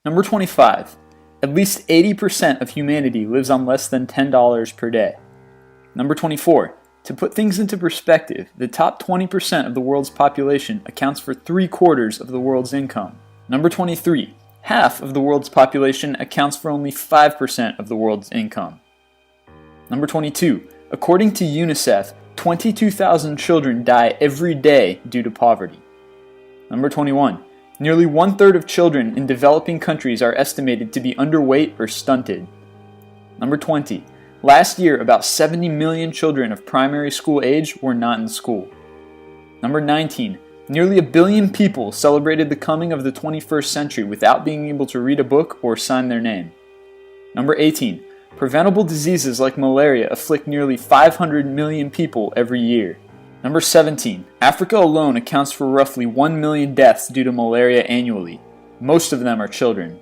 Number 25. At least 80% of humanity lives on less than $10 per day. Number 24. To put things into perspective, the top 20% of the world's population accounts for 3/4 of the world's income. Number 23. Half of the world's population accounts for only 5% of the world's income. Number 22. According to UNICEF, 22,000 children die every day due to poverty. Number 21. Nearly 1/3 of children in developing countries are estimated to be underweight or stunted. Number 20. Last year, about 70 million children of primary school age were not in school. Number 19. Nearly 1 billion people celebrated the coming of the 21st century without being able to read a book or sign their name. Number 18. Preventable diseases like malaria afflict nearly 500 million people every year. Number 17. Africa alone accounts for roughly 1 million deaths due to malaria annually. Most of them are children.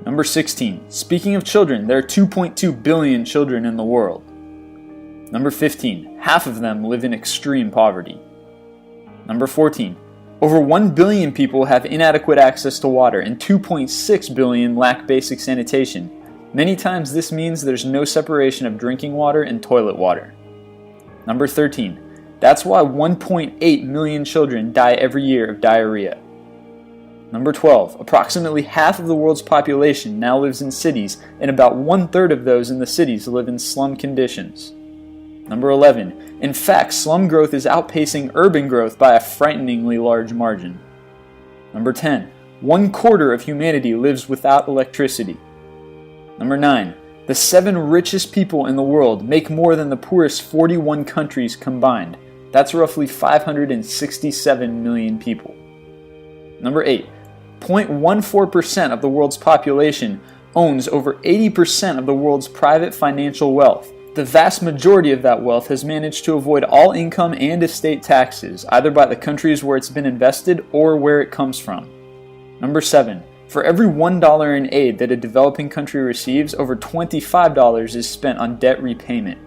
Number 16. Speaking of children, there are 2.2 billion children in the world. Number 15. Half of them live in extreme poverty. Number 14. Over 1 billion people have inadequate access to water and 2.6 billion lack basic sanitation. Many times this means there's no separation of drinking water and toilet water. Number 13. That's why 1.8 million children die every year of diarrhea. Number 12. Approximately half of the world's population now lives in cities, and about 1/3 of those in the cities live in slum conditions. Number 11. In fact, slum growth is outpacing urban growth by a frighteningly large margin. Number 10. 1/4 of humanity lives without electricity. Number 9. The 7 richest people in the world make more than the poorest 41 countries combined. That's roughly 567 million people. Number 8. 0.14% of the world's population owns over 80% of the world's private financial wealth. The vast majority of that wealth has managed to avoid all income and estate taxes, either by the countries where it's been invested or where it comes from. Number 7. For every $1 in aid that a developing country receives, over $25 is spent on debt repayment.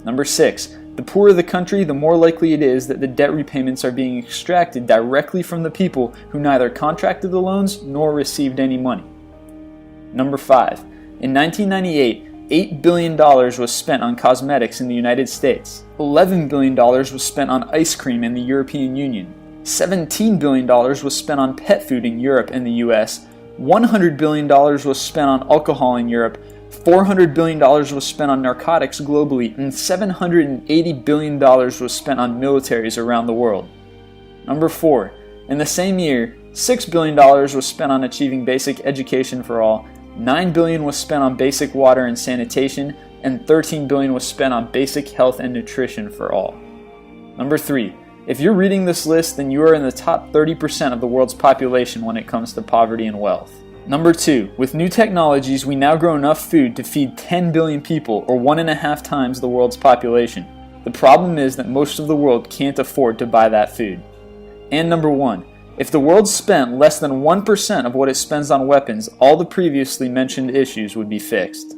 Number 6. The poorer the country, the more likely it is that the debt repayments are being extracted directly from the people who neither contracted the loans nor received any money. Number 5. In 1998, $8 billion was spent on cosmetics in the United States. $11 billion was spent on ice cream in the European Union. $17 billion was spent on pet food in Europe and the US. $100 billion was spent on alcohol in Europe. $400 billion was spent on narcotics globally, and $780 billion was spent on militaries around the world. Number 4. In the same year, $6 billion was spent on achieving basic education for all, $9 billion was spent on basic water and sanitation, and $13 billion was spent on basic health and nutrition for all. Number 3. If you're reading this list, then you are in the top 30% of the world's population when it comes to poverty and wealth. Number 2. With new technologies, we now grow enough food to feed 10 billion people, or 1.5 times the world's population. The problem is that most of the world can't afford to buy that food. And number 1. If the world spent less than 1% of what it spends on weapons, all the previously mentioned issues would be fixed.